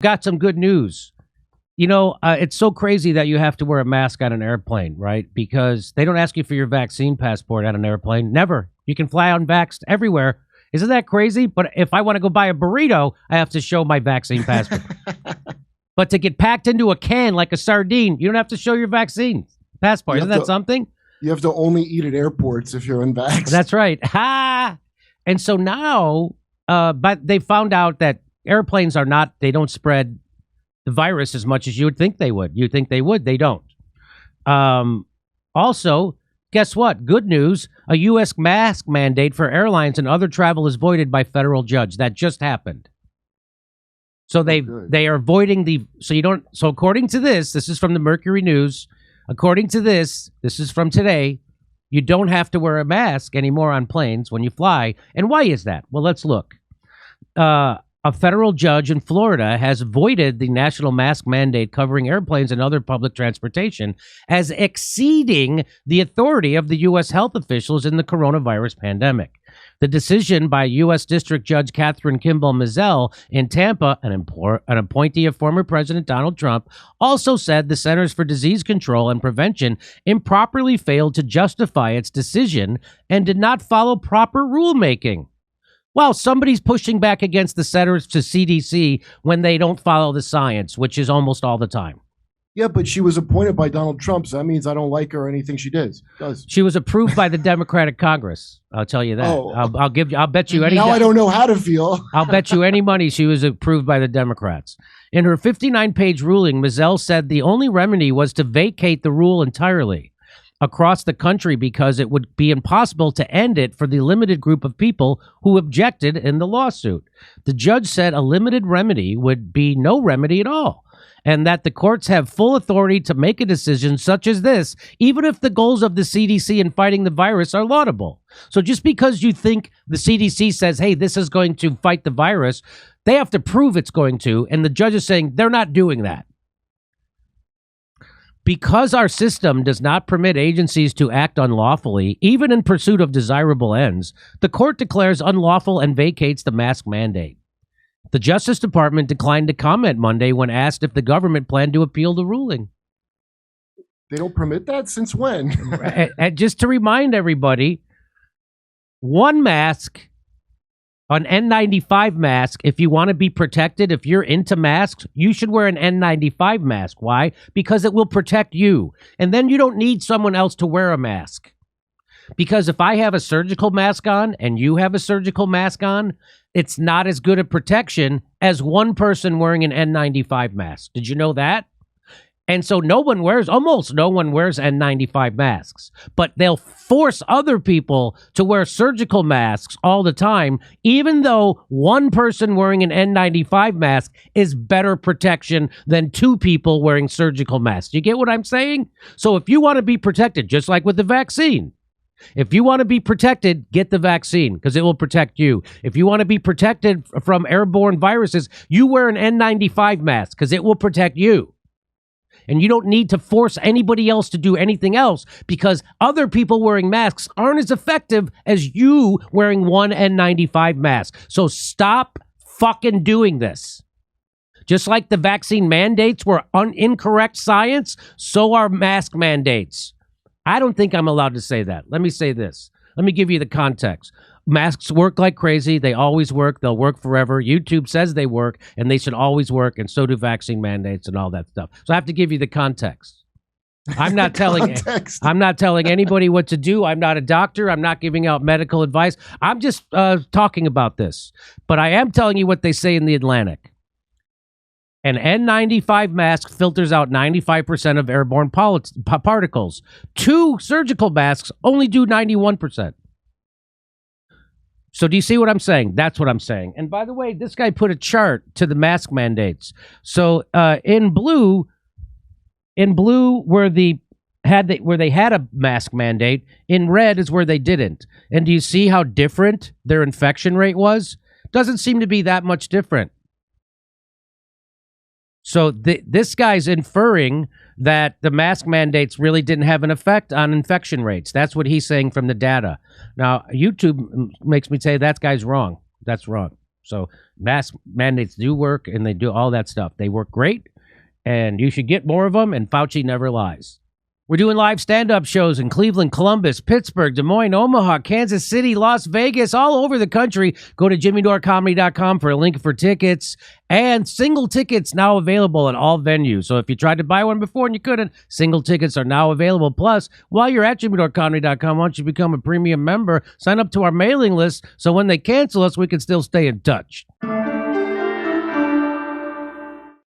got some good news. You know, it's so crazy that you have to wear a mask on an airplane, right? Because they don't ask you for your vaccine passport on an airplane. Never. You can fly unvaxxed everywhere. Isn't that crazy? But if I want to go buy a burrito, I have to show my vaccine passport. But to get packed into a can like a sardine, you don't have to show your vaccine passport. Isn't that something? You have to only eat at airports if you're unvaxxed. That's right. Ha! And so now, but they found out that airplanes they don't spread the virus as much as you would think they would. You'd think they would. They don't. Also, guess what? Good news. A U.S. mask mandate for airlines and other travel is voided by federal judge. That just happened. So they are avoiding so according to this is from the Mercury News. According to this is from today, you don't have to wear a mask anymore on planes when you fly. And why is that? Well, let's look. A federal judge in Florida has voided the national mask mandate covering airplanes and other public transportation as exceeding the authority of the U.S. health officials in the coronavirus pandemic. The decision by U.S. District Judge Kathryn Kimball Mizelle in Tampa, an appointee of former President Donald Trump, also said the Centers for Disease Control and Prevention improperly failed to justify its decision and did not follow proper rulemaking. Well, somebody's pushing back against the Centers to CDC when they don't follow the science, which is almost all the time. Yeah, but she was appointed by Donald Trump, so that means I don't like her or anything she does. She was approved by the Democratic Congress. I'll tell you that. Oh. I'll bet you any. Now I don't know how to feel. I'll bet you any money she was approved by the Democrats. In her 59-page ruling, Mizelle said the only remedy was to vacate the rule entirely across the country because it would be impossible to end it for the limited group of people who objected in the lawsuit. The judge said a limited remedy would be no remedy at all, and that the courts have full authority to make a decision such as this, even if the goals of the CDC in fighting the virus are laudable. So just because you think the CDC says, hey, this is going to fight the virus, they have to prove it's going to, and the judge is saying they're not doing that. Because our system does not permit agencies to act unlawfully, even in pursuit of desirable ends, the court declares unlawful and vacates the mask mandate. The Justice Department declined to comment Monday when asked if the government planned to appeal the ruling. They don't permit that? Since when? And just to remind everybody, one mask, an N95 mask, if you want to be protected, if you're into masks, you should wear an N95 mask. Why? Because it will protect you. And then you don't need someone else to wear a mask. Because if I have a surgical mask on and you have a surgical mask on, it's not as good a protection as one person wearing an N95 mask. Did you know that? And so almost no one wears N95 masks, but they'll force other people to wear surgical masks all the time, even though one person wearing an N95 mask is better protection than two people wearing surgical masks. You get what I'm saying? So if you want to be protected, just like with the vaccine, if you want to be protected, get the vaccine because it will protect you. If you want to be protected from airborne viruses, you wear an N95 mask because it will protect you. And you don't need to force anybody else to do anything else because other people wearing masks aren't as effective as you wearing one N95 mask. So stop fucking doing this. Just like the vaccine mandates were incorrect science, so are mask mandates. I don't think I'm allowed to say that. Let me say this. Let me give you the context. Masks work like crazy. They always work. They'll work forever. YouTube says they work, and they should always work, and so do vaccine mandates and all that stuff. So I have to give you the context. I'm not telling anybody what to do. I'm not a doctor. I'm not giving out medical advice. I'm just talking about this. But I am telling you what they say in the Atlantic. An N95 mask filters out 95% of airborne particles. Two surgical masks only do 91%. So do you see what I'm saying? That's what I'm saying. And by the way, this guy put a chart to the mask mandates. So in blue where they had a mask mandate, in red is where they didn't. And do you see how different their infection rate was? Doesn't seem to be that much different. So this guy's inferring that the mask mandates really didn't have an effect on infection rates. That's what he's saying from the data. Now, YouTube makes me say that guy's wrong. That's wrong. So mask mandates do work, and they do all that stuff. They work great, and you should get more of them, and Fauci never lies. We're doing live stand-up shows in Cleveland, Columbus, Pittsburgh, Des Moines, Omaha, Kansas City, Las Vegas, all over the country. Go to jimmydorecomedy.com for a link for tickets. And single tickets now available at all venues. So if you tried to buy one before and you couldn't, single tickets are now available. Plus, while you're at jimmydorecomedy.com, why don't you become a premium member? Sign up to our mailing list so when they cancel us, we can still stay in touch.